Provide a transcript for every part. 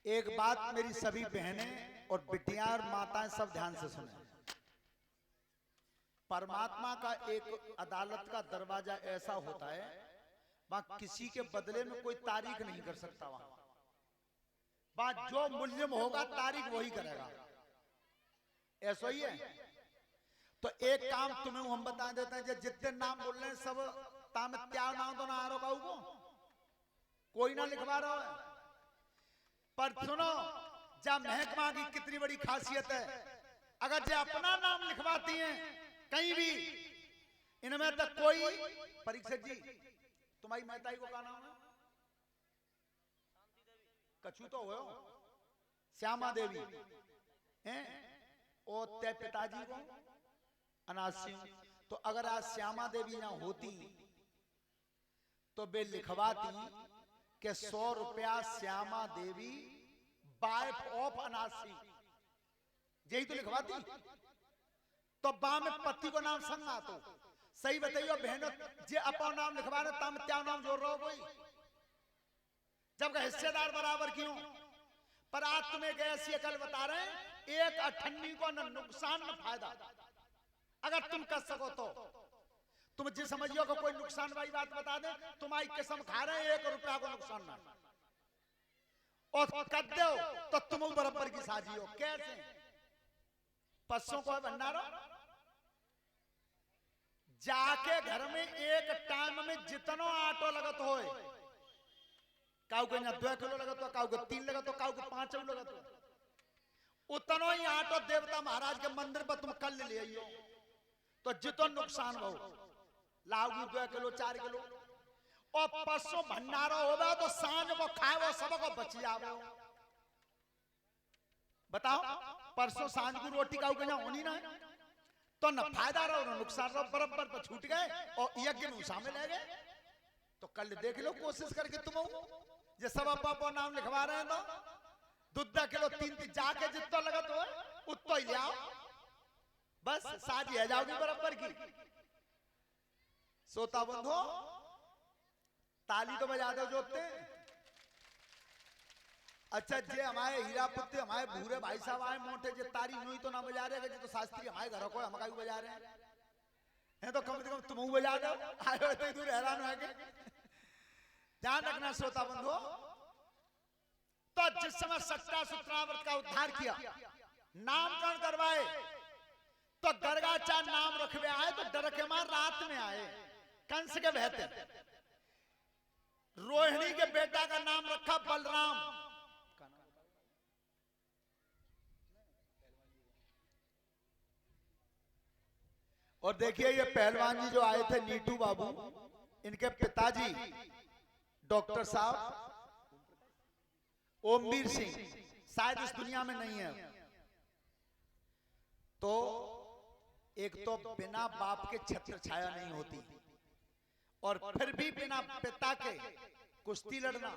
एक बात मेरी सभी बहनें और बिटियां और माताएं सब ध्यान से सुने। परमात्मा का एक अदालत का दरवाजा ऐसा होता है, वहां किसी के बदले में कोई तारीख नहीं कर सकता। वहां जो मुल्जिम होगा तारीख वही करेगा, ऐसा ही है। तो एक काम तुम्हें हम बता देते हैं, जितने नाम बोल रहे हैं सब ताम त्याग नाम तो ना आ रहा को कोई ना लिखवा रहा है। पर सुनो, जब महकमा की कितनी बड़ी खासियत है, अगर जो अपना नाम लिखवाती हैं कहीं भी, इनमें तक कोई परीक्षक जी तुम्हारी महताई को क्या नाम है? कछू तो हो श्यामा देवी हैं, और ते पिताजी को अनासी। तो अगर आज श्यामा देवी ना होती तो वे लिखवाती कि 100 रुपया श्यामा देवी वाइफ ऑफ अनासी, यही तो लिखवाती। तो बा में पति को नाम संग आ, तो सही बताइयो बहनों, जे अपना नाम लिखवा रहे तम क्या नाम जोड़ रहा हो कोई, जब हिस्सेदार बराबर क्यों। पर आज तुम्हें एक ऐसी अकल बता रहे हैं, एक अठन्नी को न नुकसान न फायदा। अगर तुम कर सको तो तुम जिस समझियो को कोई नुकसान वाली बात बता दे, तुम्हारी कसम खा रहे हैं 1 रुपया को नुकसान ना, और कर दो तो तुम बराबर की साजी हो। कैसे? पशुओं को भंडारो जाके घर में एक टाइम में जितना आटो लगत हो, काऊ के 2 किलो लगत हो, काऊ के 3 लगत हो, काऊ के 5 लगत हो, उतना ही आटो देवता महाराज के मंदिर पर तुम कल ले आइयो। तो जितना नुकसान हो लाओगी 2 किलो 4 किलो, और पशु भंडारो होगा तो सांझ को खाओ, सबको बच जाओ। बताओ, परसों सांझ की रोटी काऊ के होनी ना, तो न फायदा रहो न नुकसान रहो, बराबर पर छूट गए और यज्ञ में शामिल है गए। तो कल देख लो कोशिश करके तुम जो सब अपना नाम लिखवा रहे हैं, तो 2 किलो 3 जाके जितना लगत हो उतना ही ले आओ, बस साजी है जाओगी बराबर की। सोता बंधो ताली तो बजा दो जोते। अच्छा, जे हमारे हीरा पुत्र हमारे भूरे भाई साहब आए मोटे, जे तारी नुई तो ना बजा रहे, तो शास्त्री हमारे घरों को हम बजा रहे हैं, तो कम से कम तुम बजा दो। आए हो तो दूर हैरान हो गए। ध्यान रखना सोता बंधो, तो जिस समय सट्टा सूत्राव्रत का उद्धार किया, नामकरण करवाए, तो गर्गाचा नाम रखवे आए, तो डर के मार रात में आए। कंस के बहते रोहिणी के बेटा का नाम रखा बलराम। और देखिए ये पहलवान जी जो आए थे नीटू बाबू, इनके पिताजी डॉक्टर साहब ओमवीर सिंह शायद इस दुनिया में नहीं है। तो एक तो बिना बाप के छत्र छाया नहीं होती, और फिर भी बिना पिता के कुश्ती लड़ना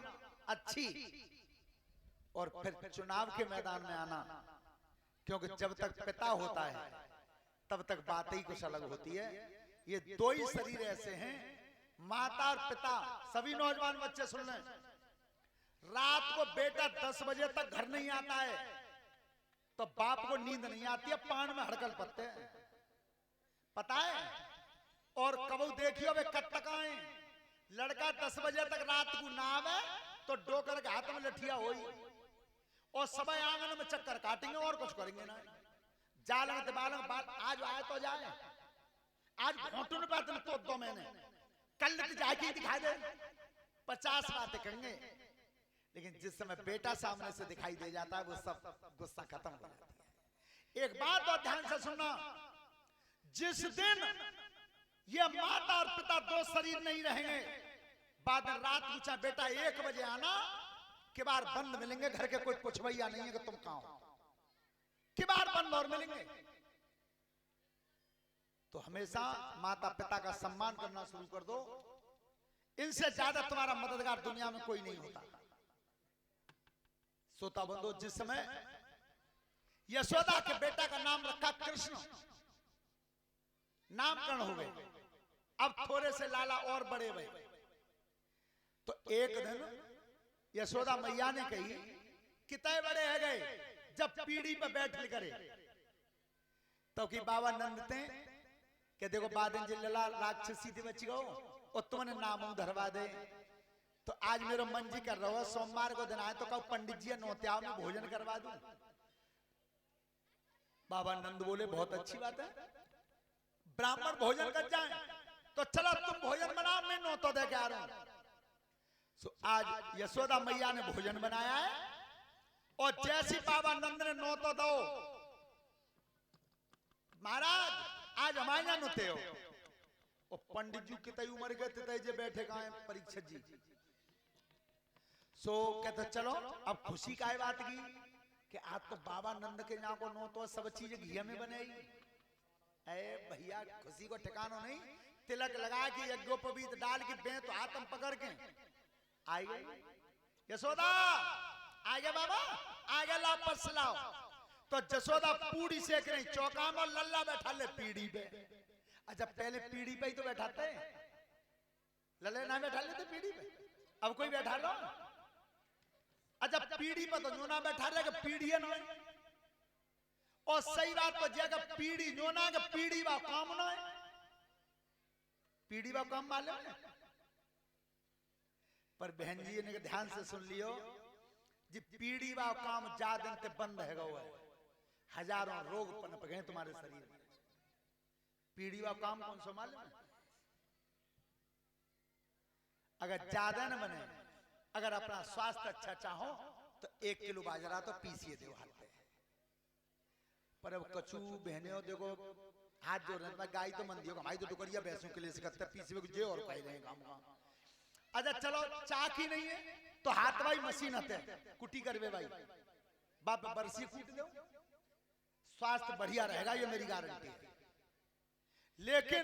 अच्छी, और फिर चुनाव के मैदान में आना, क्योंकि जब तक पिता होता है तब तक बात ही कुछ अलग होती है। ये 2 ही शरीर ऐसे हैं, माता और पिता। सभी नौजवान बच्चे सुन लें, रात को बेटा 10 बजे तक घर नहीं आता है तो बाप को नींद नहीं आती है, पान में हड़कल पत्ते पता है। और कबू देखियो वे कब तक आए, लड़का 10 बजे तक रात को ना आवे तो डोकर के हाथ में लठिया होई, और सब आंगन में चक्कर काटेंगे और कुछ करेंगे ना। जालंग दिबालंग बात आज आए तो जाए, आज घोटुन बात तो 2 महीने कल जाके दिखाई दे 50 बातें करेंगे, लेकिन जिस समय बेटा सामने से दिखाई दे जाता है वो सब गुस्सा खत्म हो जाता है। एक बात और ध्यान से सुनना, जिस दिन ये माता और पिता 2 शरीर नहीं रहेंगे, बाद में रात पूछा बेटा 1 बजे आना, किबार बंद मिलेंगे, घर के कोई कुछ भैया नहीं है कि तुम कहां हो, किबार बंद और मिलेंगे। तो हमेशा माता पिता का सम्मान करना शुरू कर दो, इनसे ज्यादा तुम्हारा मददगार दुनिया में कोई नहीं होता। सोता बंधो, जिस समय यशोदा के बेटा का नाम रखा कृष्ण, नामकरण हो गए, अब थोड़े से लाला और बड़े हुए। तो एक दिन यशोदा मैया ने कही कितने बड़े है गए जब पीढ़ी पे बैठ करे तो कि बाबा नंदते के देखो बादन जिल्ला राक्षसी थी बच गो और तुमने नाम धरवा दे। तो आज मेरा मन जी कर रहा है सोमवार को दिन आए तो कहो पंडित जी नौत्या में भोजन करवा दूं। बाबा नंद बोले बहुत अच्छी बात है, ब्राह्मण भोजन कर जाए तो चलो तुम भोजन बनाओ, मैं नौतो दे के आ रहा हूं। आज यशोदा मैया ने भोजन बनाया है और जैसी बाबा नंद ने नौतो दो, महाराज आज हमारे यहाँ नोते हो। और पंडित जी कितनी उम्र के थे जे बैठे कहा परीक्षक जी। सो कहते चलो अब खुशी का बात की कि आज तो बाबा नंद के यहाँ को नो तो सब चीजें घी में बनाई। अरे भैया खुशी को ठिकानो नहीं, तिलक लगा के यज्ञोपवीत डाल के बे तो हाथ हम पकड़ के आई गए। यशोदा आ गया बाबा, आ गया लापस लाओ। तो जसोदा पूड़ी सेक रही चौका में, लल्ला बैठा ले पीढ़ी पे। अच्छा पहले पीढ़ी पे ही तो बैठाते, लल्ले ना बैठा लेते पीढ़ी पे, अब कोई बैठा लो। अच्छा पीढ़ी पे तो नोना बैठा रहे कि पीढ़ी है ना, और सही बात तो जगह पीढ़ी नोना के पीढ़ी बा काम ना है, पीढ़ी बा काम मालूम है। पर बहन जी ने ध्यान से सुन लियो जी, पीढ़ी बा काम जा दिन ते बंद है गो है, हजारों रोग पनप गए तुम्हारे शरीर में। पीढ़ी बा काम कौन सा मालूम है? अगर ज्यादा न बने, अगर अपना स्वास्थ्य अच्छा चाहो तो 1 किलो बाजरा तो पीसिए दो हाथ पे। पर अब कचू बहने हो देखो हाथ जोड़ रहे, गाय तो मंदी होगा, भाई तो टुकड़िया भैंसों के लिए सकते पीसी जे और खाई रहे काम का। अच्छा चलो चाकी नहीं है तो हाथ भाई मशीन आते कुटी करवे भाई, बाप बरसी कूट दो, स्वास्थ्य बढ़िया रहेगा, ये मेरी गारंटी है। लेकिन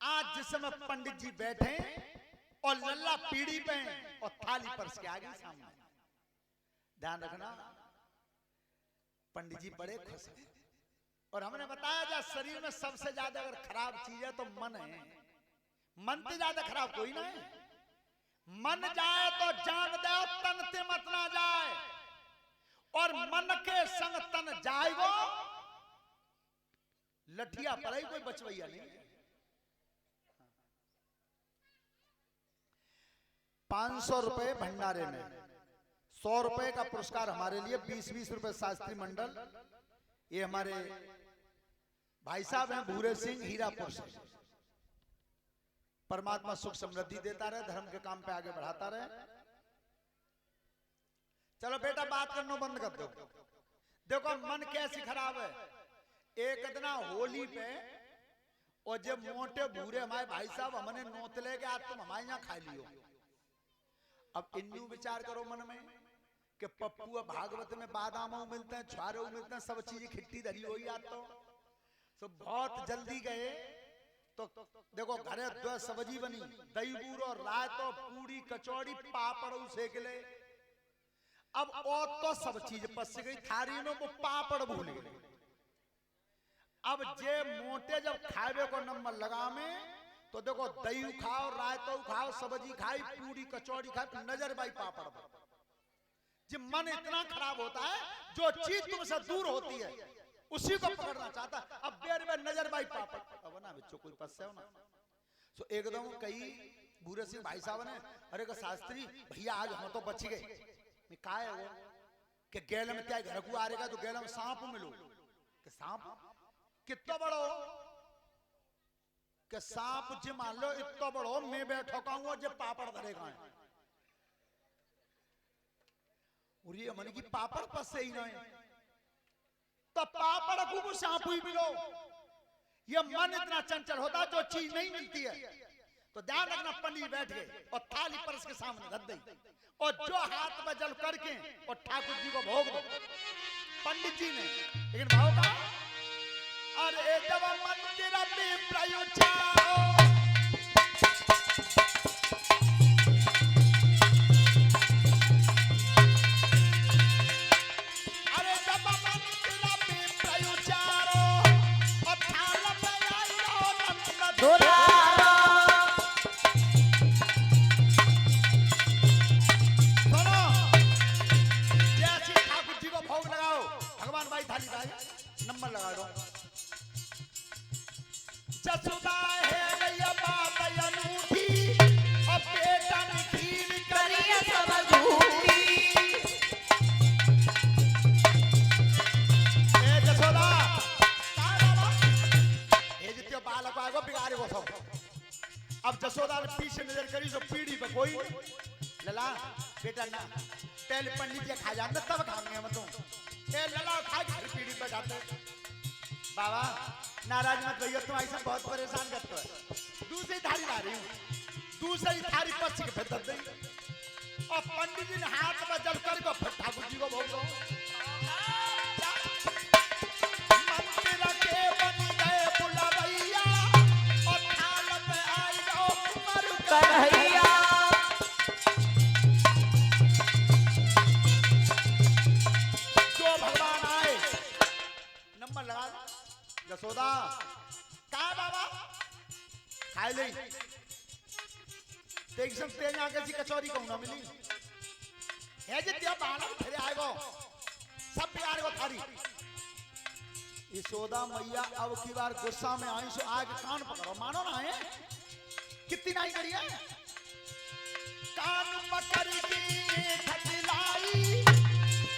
आज जिस समय पंडित जी बैठे और लल्ला पीढ़ी पे और थाली परस के आगे सामने, ध्यान रखना पंडित जी बड़े खुश हैं। और हमने बताया जा शरीर में सबसे ज्यादा अगर खराब चीज है तो मन है, मन से ज्यादा खराब कोई ना है। मन जाए तो जान दे, तन ते मत ना जाए, और मन के संग तन जाएगो लठिया पर ही कोई बचवैया नहीं। 500 रुपए भंडारे में, 100 रुपए का पुरस्कार हमारे लिए, 20-20 रुपए शास्त्री मंडल, ये हमारे भाई साहब हैं भूरे सिंह हीरापुर से। परमात्मा सुख समृद्धि देता रहे, धर्म के काम पे आगे बढ़ाता रहे। चलो बेटा बात करना बंद कर दो। देखो मन कैसी खराब है, एक दिन होली पे और जब मोटे भूरे हमारे भाई साहब हमने नोतले के आज तुम हमारे यहाँ खा लियो। अब इन्नू विचार करो मन में कि पप्पू भागवत में बादाम मिलते हैं, छुआरे मिलते हैं, सब चीजें खिट्टी धरी हुई। आज तो बहुत जल्दी गए तो देखो घरे 2 सब्जी बनी, दही बूर और रायतो, पूरी कचौड़ी पापड़ सेक ले। अब और तो सब चीज पस गई थारी में, वो पापड़ भूल गए। अब जे मोटे जब खावे को नंबर लगा में तो देखो दही खाओ, रायतो खाओ, सब्जी खाई, पूरी कचौड़ी खाई, नजर बाई पापड़। जब मन इतना खराब होता है, जो चीज तुमसे दूर होती है उसी को पकड़ना चाहता। अब बेर में नजर बाई पापड़, अब ना बच्चों कोई पस्से हो ना। सो एकदम कई भूरे सिंह भाई साहब ने, अरे का शास्त्री भैया आज हम तो बच गए। मैं कहा है वो कि गैल में क्या घर को आ रहेगा तो गैल में सांप मिलो, कि सांप कितना बड़ो, कि सांप जी मान लो इतना बड़ो, मैं बैठो कहूँ जो पापड़ धरेगा। और ये मन की पापड़ पस ही नहीं, तो पापड़ को सांप ही मिलो। ये मन इतना चंचल होता जो चीज नहीं मिलती है। तो ध्यान रखना, पंडित बैठ गए और थाली परस के सामने रख दी, और जो हाथ में जल करके और ठाकुर जी को भोग दो पंडित जी ने। लेकिन भाव का अरे जब मंदिर में प्रयोचाओ, अरे जब मंदिर में प्रयोचारो और थाल में आयो नंद धुरारो। सुनो पहले पंडित जी खा जाते तब खाएंगे हम तो ए लला खा के पीढ़ी पे जाते बाबा नाराज मत भैया तुम ऐसा बहुत परेशान करते हो दूसरी थाली ला रही हूँ दूसरी थाली पछ के फिर दे और पंडित जी ने हाथ में जल कर को फिर ठाकुर जी को भोग दो मंदिर के बन गए बुलवैया और थाल पे आई जाओ कुंवर कन्हैया जो भगवान आए नंबर लगा यशोदा कहा बाबा खाए ले देख सकते हैं आगे सी कचौरी कहूं ना मिली है जे दिया बाणा फिर आएगो सब प्यार को थारी यशोदा मैया अब की बार गुस्सा में आई सो आगे कान पकड़ो मानो ना है कितनी नहीं करी है कान पकड़ के खटलाई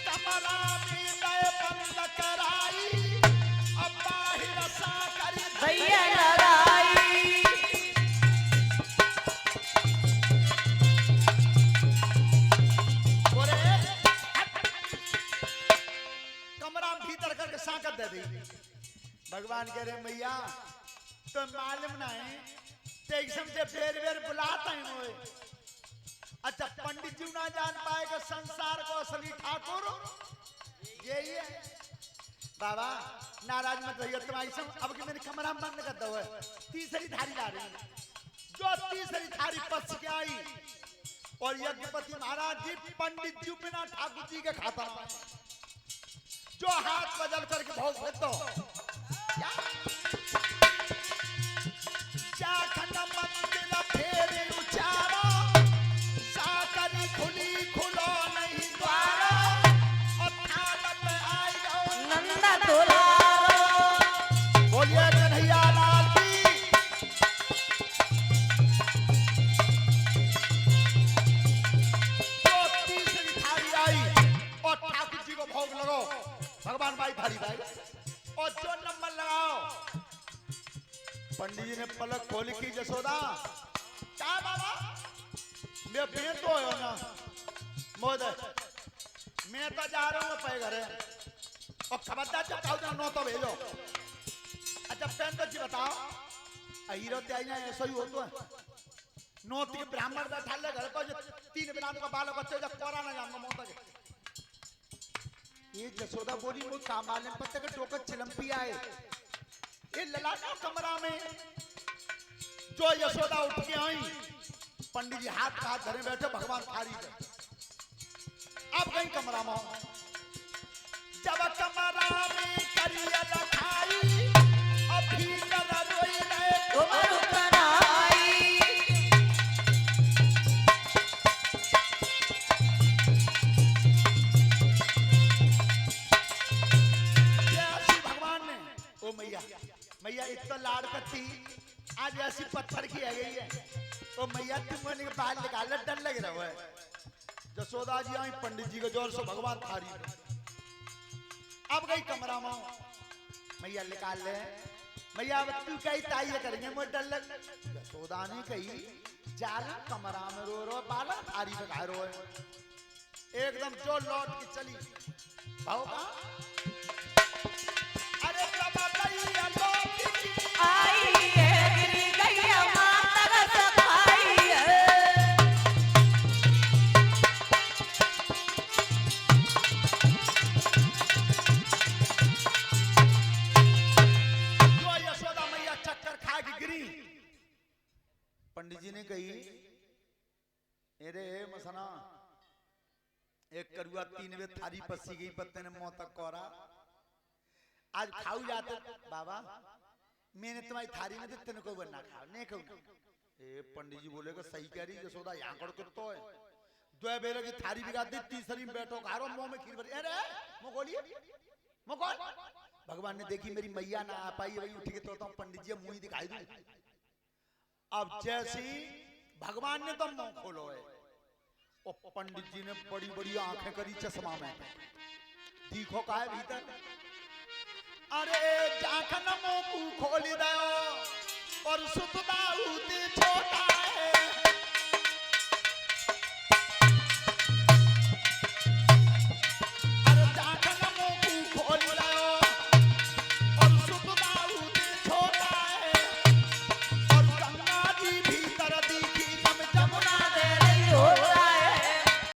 कमरा में नए बंद कराई अब बाहर सा कर भैया लड़ाई साकत दे दी भगवान कह रहे मैया तो मालूम ना है टेक्सम से बेर बेर बुलाता है मोए अच्छा पंडित जी ना जान पाएगा संसार को असली ठाकुर यही है बाबा नाराज मत रहिए तुम ऐसा अब कि मेरे कमरा में बंद कर दो तीसरी थाली ला रही जो तीसरी थाली पछ के आई और यज्ञपति महाराज जी पंडित जी बिना ठाकुर जी के खाता जो हाथ बदल करके भोग दे दो जाखन मंदिर फेरे उचारा साकरी खुली खुलो नहीं द्वारा और थाल पे आई जाओ नंदा दुलारो बोलिए कन्हैया लाल की तो तीसरी थाली आई और ठाकुर जी को भोग लगाओ भगवान भाई थाली भाई और जो नंबर लगाओ पंडित जी ने पलक खोली की यशोदा क्या बाबा मैं बेन तो हो ना मोद मैं तो जा रहा हूँ पे घरे और खबरदार जब चाहो नो तो भेजो अच्छा पेन तो जी बताओ हीरो ते आई ना ऐसा ही होता है नोत के ब्राह्मण बैठा ले घर पर 3 बिलान का बाल बच्चे जब कोरा ना जाऊंगा मोता के ये यशोदा बोली वो कामालन पत्ते के टोकर चिलम्पी आए ये ललाटा कमरा में जो यशोदा उठ के आई पंडित जी हाथ का हाथ धरे बैठे भगवान थारी पे अब कहीं कमरा में जब कमरा में करिया लखाई अभी कर रोई ले कुंवर कन्हैया मैया इतना लाड़ करती आज ऐसी पत्थर की आ गई है तो मैया तुमने बाल निकाल डर लग रहा है यशोदा जी आई पंडित जी को जोर से भगवान थारी अब गई कमरा में मैया निकाल ले मैया अब तू कही ताई करेंगे मुझे डर लग यशोदा ने कही जाल कमरा में रो रो बाला थारी पे खा रो है एकदम जो लौट के चली भाव अरे आई है गिरी गैया माता सफाई है जो यशोदा मैया चक्कर खा के गिरी पंडित जी ने कही अरे मसना एक करुआ 3 वे थारी पसी गई पत्ते ने मुंह तक कोरा आज खाऊ जाते बाबा मैंने तुम्हारी थारी में तेने कोई बनना खा नहीं कहूँ ए पंडित जी बोले सही कह रही यशोदा यहाँ कर तो है दो बेरे की थारी बिगा दी तीसरी में बैठो खारो मुंह में खीर भरी अरे मोगोलिए मोगोल भगवान ने देखी मेरी मैया ना आ पाई वही उठ के तो पंडित जी मुंह दिखाई दी अब जैसी भगवान ने तो मुंह खोलो है और पंडित जी ने बड़ी बड़ी आंखें करी चश्मा में देखो का है भीतर अरे जाखन मुंह खोली दो और सुतदा